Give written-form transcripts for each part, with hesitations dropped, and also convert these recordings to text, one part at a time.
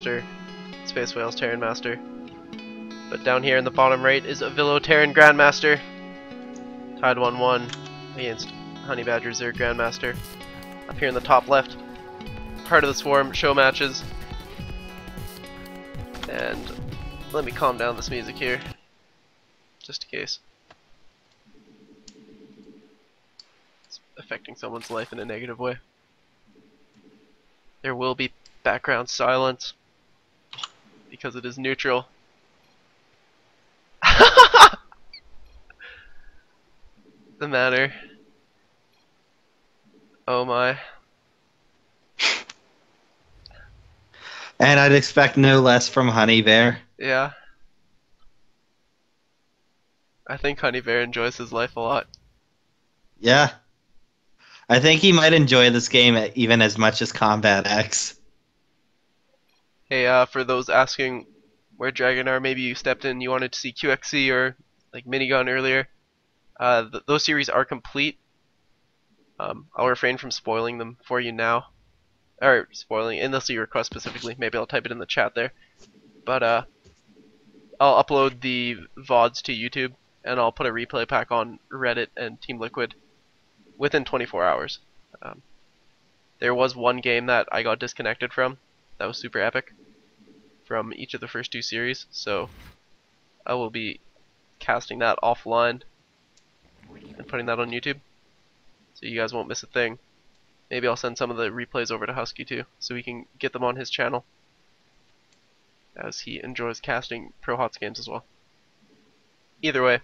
Space Whales Terran Master. But down here in the bottom right is Avilo Terran Grandmaster. Tied 1-1 against HoneyBear Zerg Grandmaster. Up here in the top left, Heart of the Swarm show matches. And let me calm down this music here, just in case it's affecting someone's life in a negative way. There will be background silence because it is neutral. The manner. Oh my. And I'd expect no less from HoneyBear. Yeah. I think HoneyBear enjoys his life a lot. Yeah. I think he might enjoy this game even as much as Combat X. Hey, for those asking where Dragon are, maybe you stepped in, you wanted to see QXC or like Minigun earlier. Those series are complete. I'll refrain from spoiling them for you now. Or spoiling, unless you request specifically. Maybe I'll type it in the chat there. But I'll upload the VODs to YouTube, and I'll put a replay pack on Reddit and Team Liquid within 24 hours. There was one game that I got disconnected from that was super epic from each of the first two series, so I will be casting that offline and putting that on YouTube, so you guys won't miss a thing. Maybe I'll send some of the replays over to Husky too, so we can get them on his channel, as he enjoys casting Pro HotS games as well. Either way,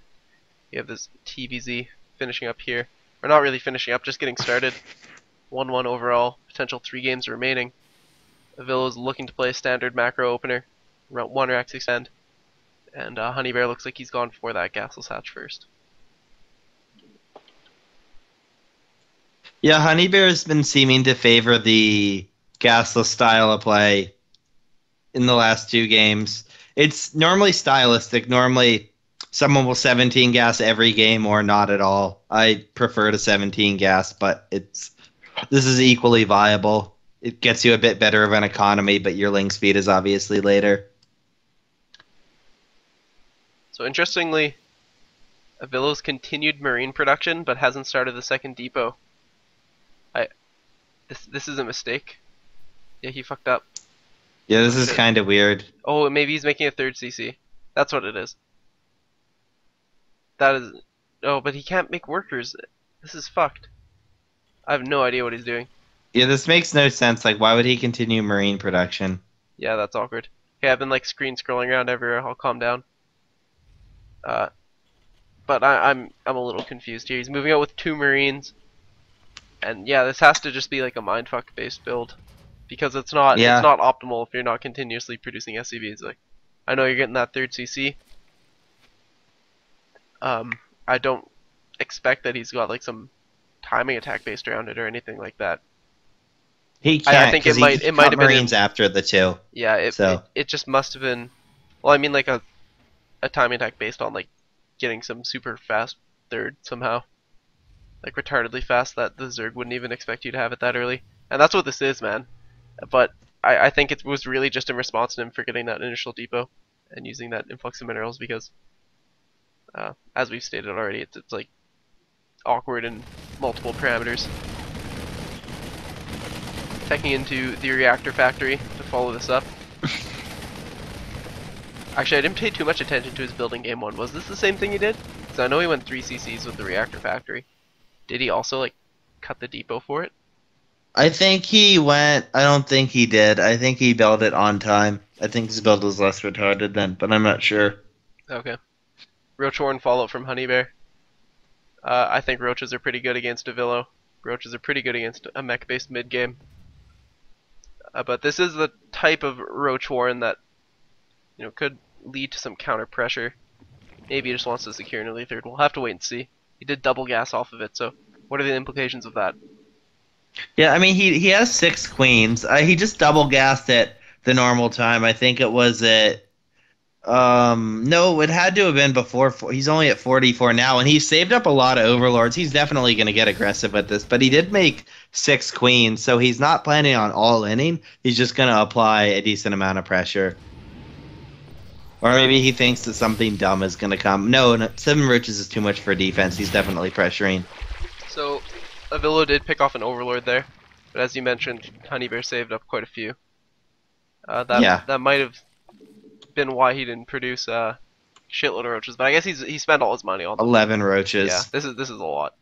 we have this TBZ finishing up here. Or not really finishing up, just getting started. 1-1 overall, potential 3 games remaining. Avilo is looking to play a standard macro opener, 1 Rax extend, and HoneyBear looks like he's gone for that gasless hatch first. Yeah, HoneyBear has been seeming to favor the gasless style of play in the last 2 games. It's normally stylistic. Normally, someone will 17 gas every game or not at all. I prefer to 17 gas, but this is equally viable. It gets you a bit better of an economy, but your link speed is obviously later. So interestingly, Avilo's continued marine production, but hasn't started the second depot. This is a mistake. Yeah, he fucked up. Yeah, this is kind of weird. Oh, maybe he's making a 3rd CC. That's what it is. That is... Oh, but he can't make workers. This is fucked. I have no idea what he's doing. Yeah, this makes no sense. Like, why would he continue marine production? Yeah, that's awkward. Okay, I've been like screen scrolling around everywhere. I'll calm down. But I'm a little confused here. He's moving out with 2 marines. And yeah, this has to just be like a mindfuck based build, because it's not optimal if you're not continuously producing SCVs. Like, I know you're getting that 3rd CC. I don't expect that he's got like some timing attack based around it or anything like that. He can't. I think it might have been marines after the 2. Yeah, it just must have been. Well, I mean like a timing attack based on like getting some super fast 3rd somehow. Like retardedly fast that the Zerg wouldn't even expect you to have it that early. And that's what this is, man. But I think it was really just in response to him for getting that initial depot and using that influx of minerals, because as we've stated already, it's like awkward in multiple parameters. Checking into the reactor factory to follow this up. Actually, I didn't pay too much attention to his building game 1. Was this the same thing he did? Because I know he went 3 CCs with the reactor factory. Did he also like cut the depot for it? I think he went. I don't think he did. I think he built it on time. I think his build was less retarded then, but I'm not sure. Okay. Roach Warren follow-up from HoneyBear. I think roaches are pretty good against Avilo. Roaches are pretty good against a mech-based mid-game. But this is the type of Roach Warren that, you know, could lead to some counter pressure. Maybe he just wants to secure an early 3rd. We'll have to wait and see. He did double gas off of it, so what are the implications of that? Yeah, I mean, he has 6 queens. He just double gassed it the normal time. I think it was at No, it had to have been before. He's only at 44 now, and he's saved up a lot of overlords. He's definitely going to get aggressive with this, but he did make 6 queens, so he's not planning on all inning. He's just going to apply a decent amount of pressure. Or maybe he thinks that something dumb is going to come. No, no, 7 roaches is too much for defense. He's definitely pressuring. So, Avilo did pick off an overlord there, but as you mentioned, HoneyBear saved up quite a few. Yeah, That might have been why he didn't produce shitload of roaches, but I guess he spent all his money on them. 11 Yeah, roaches. this is a lot.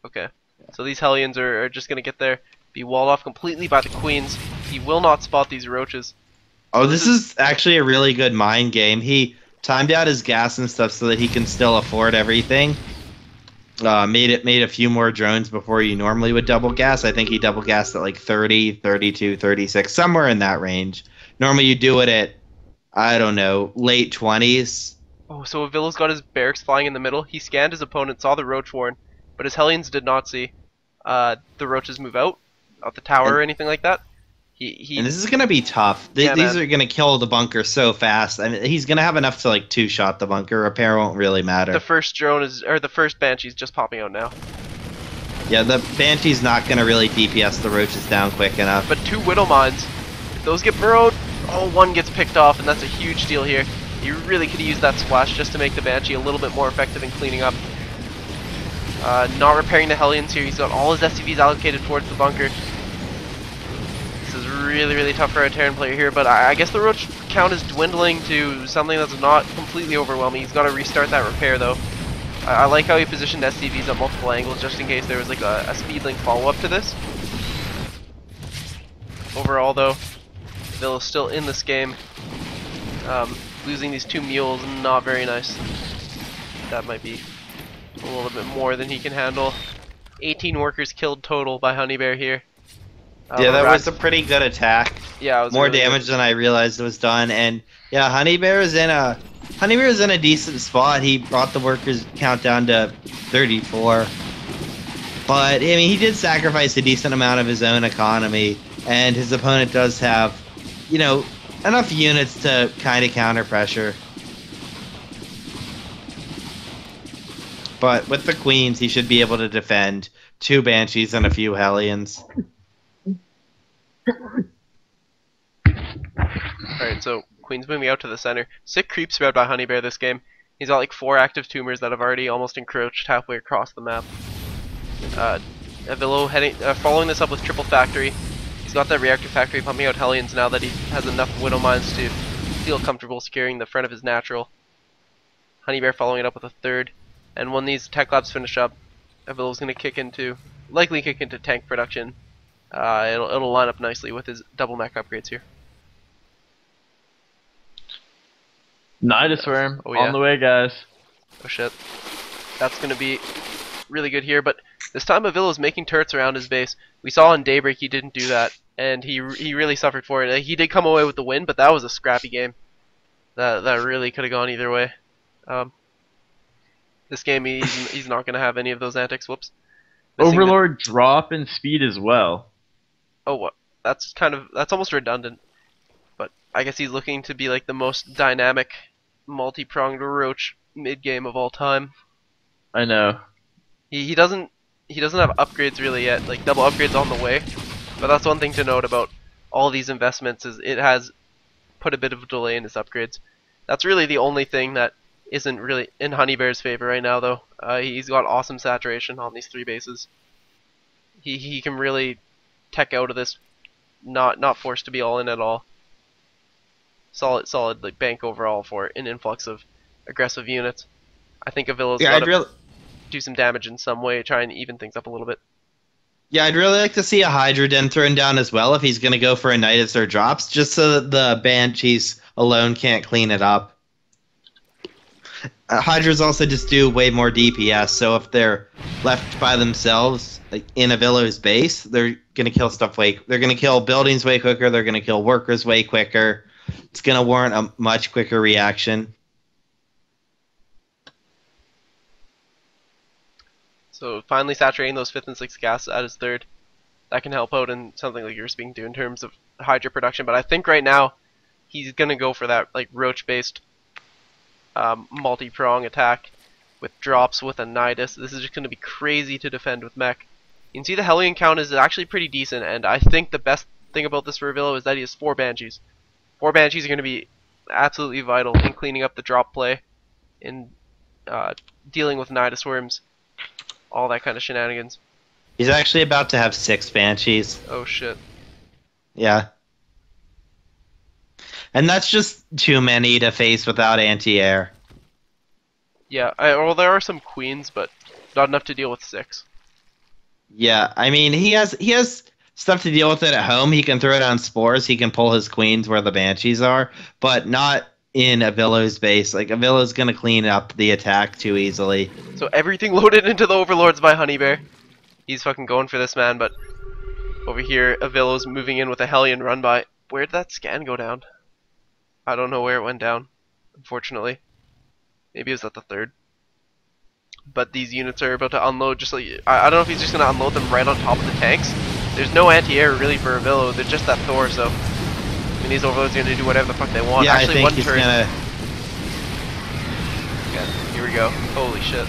Okay, so these Hellions are just gonna get there, be walled off completely by the queens. He will not spot these roaches. Oh, So this is actually a really good mind game. He timed out his gas and stuff so that he can still afford everything. Made a few more drones before you normally would double gas. I think he double gassed at like 30, 32, 36, somewhere in that range. Normally you do it at, I don't know, late 20s. Oh, so Avilo's got his barracks flying in the middle. He scanned his opponent, saw the roach warren, but his Hellions did not see the roaches move out of the tower And or anything like that. and He this is going to be tough. yeah, These man. are going to kill the bunker so fast. I mean, he's going to have enough to like two-shot the bunker. Repair won't really The matter. first drone is, or the first banshee's just popping out now. Yeah, the Banshee's not going to really DPS the roaches down quick enough. But 2 widow mines, if those get burrowed, oh, 1 gets picked off, and that's a huge deal here. You really could use that splash just to make the Banshee a little bit more effective in cleaning up. Not repairing the Hellions here. He's got all his SCVs allocated towards the bunker. This is really, really tough for a Terran player here, but I guess the roach count is dwindling to something that's not completely overwhelming. He's got to restart that repair, though. I like how he positioned SCVs at multiple angles just in case there was like a speed link follow-up to this. Overall, though, Bill is still in this game. Losing these 2 mules, not very nice. That might be a little bit more than he can handle. 18 workers killed total by HoneyBear here. Yeah, that was a pretty good attack. Yeah, it was More really damage than I realized was done. And yeah, HoneyBear is in a decent spot. He brought the workers count down to 34. But I mean, he did sacrifice a decent amount of his own economy, and his opponent does have, you know, enough units to kind of counter pressure. But with the queens, he should be able to defend 2 banshees and a few hellions. Alright, so Queen's moving out to the center. Sick creep spread by HoneyBear this game. He's got like 4 active tumors that have already almost encroached halfway across the map. Avilo following this up with triple factory. He's got that reactor factory pumping out Hellions now that he has enough widow mines to feel comfortable securing the front of his natural. HoneyBear following it up with a 3rd. And when these tech labs finish up, Avilo's going to likely kick into tank production. It'll line up nicely with his double mech upgrades here. Nidusworm, Oh, yeah. on the way, guys. Oh shit. That's going to be really good here, but this time Avilo's making turrets around his base. We saw in Daybreak he didn't do that, and he really suffered for it. He did come away with the win, but that was a scrappy game. That really could have gone either way. This game he's not going to have any of those antics. Whoops. Missing the- Overlord drop in speed as well. Oh, what? That's almost redundant. But I guess he's looking to be like the most dynamic, multi-pronged roach mid-game of all time. I know. He doesn't have upgrades really yet, like double upgrades on the way. But that's one thing to note about all these investments is it has put a bit of a delay in his upgrades. That's really the only thing that isn't really in HoneyBear's favor right now, though. He's got awesome saturation on these 3 bases. He can really tech out of this, not forced to be all in at all. Solid like bank overall for an influx of aggressive units. I think Avilo's got to do some damage in some way, try and even things up a little bit. Yeah, I'd really like to see a Hydra Den thrown down as well if he's going to go for a Nidus or drops, just so that the Banshees alone can't clean it up. Hydras also just do way more DPS, so if they're left by themselves, like in Avilo's base, they're going to kill they're going to kill buildings way quicker, they're going to kill workers way quicker. It's going to warrant a much quicker reaction. So finally saturating those 5th and 6th gas at his 3rd. That can help out in something like you're speaking to in terms of Hydra production, but I think right now he's going to go for that like roach-based multi-prong attack with drops with a Nidus. This is just going to be crazy to defend with mech. You can see the Hellion count is actually pretty decent, and I think the best thing about this for Avilo is that he has 4 Banshees. 4 Banshees are going to be absolutely vital in cleaning up the drop play, in dealing with Nidus worms, all that kind of shenanigans. He's actually about to have 6 Banshees. Oh shit. Yeah. And that's just too many to face without anti-air. Yeah, well, there are some queens, but not enough to deal with 6. Yeah, I mean, he has stuff to deal with it at home. He can throw down spores. He can pull his queens where the Banshees are, but not in Avilo's base. Like, Avilo's going to clean up the attack too easily. So everything loaded into the Overlords by HoneyBear. He's fucking going for this, man, but over here, Avilo's moving in with a Hellion run by. Where did that scan go down? I don't know where it went down, unfortunately. Maybe it was at the 3rd. But these units are about to unload just like... I don't know if he's just going to unload them right on top of the tanks. There's no anti-air really for Avilo. They're just that Thor, so... I mean, these Overlords are going to do whatever the fuck they want. Yeah, Actually, I think one he's turret. gonna... Yeah, here we go. Holy shit.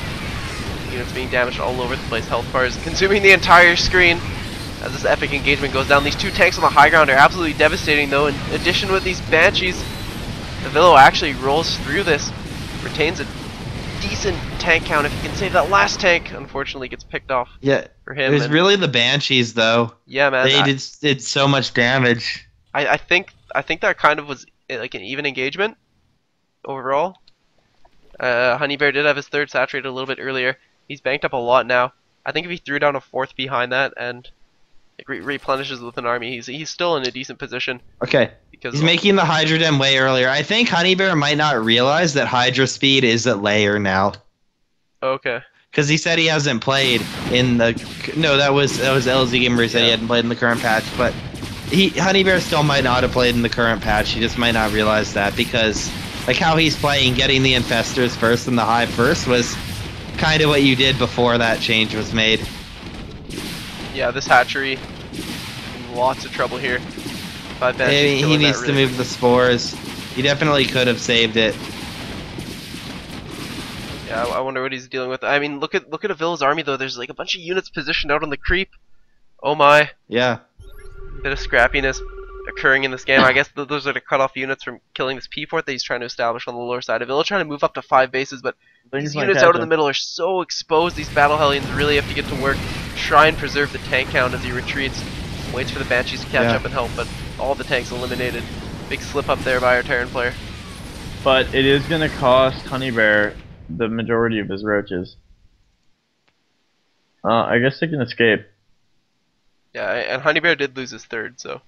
Units being damaged all over the place. Health bars consuming the entire screen. As this epic engagement goes down, these 2 tanks on the high ground are absolutely devastating though. In addition with these Banshees, Avilo actually rolls through this, retains a decent tank count if he can save that last tank. Unfortunately gets picked off for him. It was really the Banshees though. Yeah, man. They did so much damage. I think that kind of was like an even engagement overall. HoneyBear did have his 3rd saturated a little bit earlier. He's banked up a lot now. I think if he threw down a 4th behind that and replenishes with an army, he's still in a decent position. Okay. Because he's making the Hydra Dem way earlier. I think HoneyBear might not realize that Hydra speed is at layer now. Okay. Because he said he hasn't played in the... No, that was LZ Gamer who said he hadn't played in the current patch, but HoneyBear still might not have played in the current patch. He just might not realize that because like how he's playing, getting the Infestors first and the Hive first was kind of what you did before that change was made. Yeah, this hatchery in lots of trouble here. He needs to move the spores. He definitely could have saved it. Yeah, I wonder what he's dealing with. I mean, look at Avilo's army though. There's like a bunch of units positioned out on the creep. Oh my. Yeah. Bit of scrappiness occurring in this game. I guess those are the cut-off units from killing this P-fort that he's trying to establish on the lower side. Avilo trying to move up to 5 bases, but these units out in the middle are so exposed. These Battle Hellions really have to get to work, try and preserve the tank count as he retreats. Waits for the Banshees to catch up and help, but all the tanks eliminated. Big slip up there by our Terran player. But it is going to cost HoneyBear the majority of his roaches. I guess they can escape. Yeah, and HoneyBear did lose his 3rd, so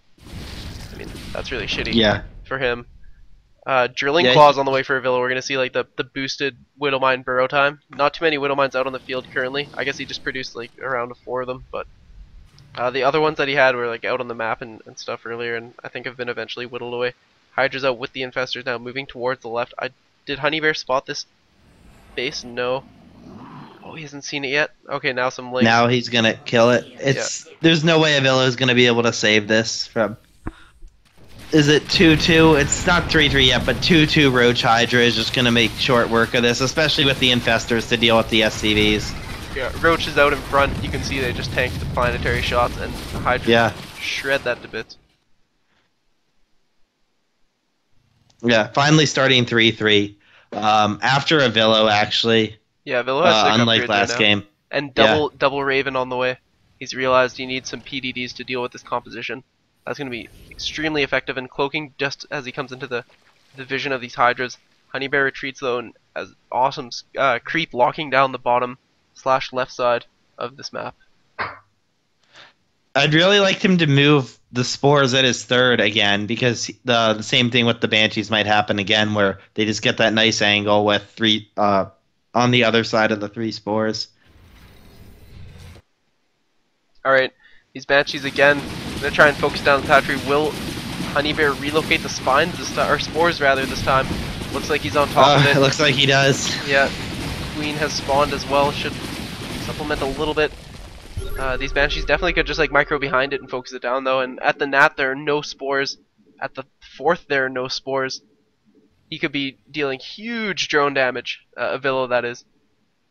I mean that's really shitty for him. Drilling Claws on the way for Avilo. We're gonna see like the boosted Widowmine burrow time. Not too many Widowmines out on the field currently. I guess he just produced like around 4 of them, but the other ones that he had were like out on the map and stuff earlier, and I think have been eventually whittled away. Hydra's out with the Infestors now, moving towards the left. Did HoneyBear spot this base? No. Oh, he hasn't seen it yet. Okay, now some links. Now he's gonna kill it. There's no way Avilo is gonna be able to save this from. Is it 2-2? It's not 3-3 yet, but 2-2 Roach Hydra is just gonna make short work of this, especially with the Infestors to deal with the SCVs. Yeah, Roach is out in front. You can see they just tanked the planetary shots, and the Hydra shred that to bits. Yeah, finally starting 3-3. After Avilo, actually. Yeah, Avilo has unlike last game. And double Raven on the way. He's realized he needs some PDDs to deal with this composition. That's going to be extremely effective in cloaking just as he comes into the vision of these Hydras. HoneyBear retreats though, and as awesome creep locking down the bottom / left side of this map. I'd really like him to move the spores at his 3rd again, because the same thing with the Banshees might happen again, where they just get that nice angle with 3 on the other side of the 3 spores. Alright, these Banshees again. I'm going to try and focus down the hatchery. Will HoneyBear relocate the spines this time, or spores rather this time? Looks like he's on top of it. It looks like he does. Yeah, Queen has spawned as well. Should supplement a little bit. These Banshees definitely could just like micro behind it and focus it down though. And at the Nat there are no spores. At the 4th there are no spores. he could be dealing huge drone damage, Avilo that is,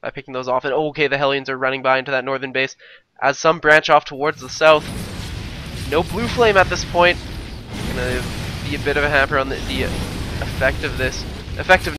by picking those off. And okay, the Hellions are running by into that northern base as some branch off towards the south. No blue flame at this point. Gonna be a bit of a hamper on the effect of this. Effective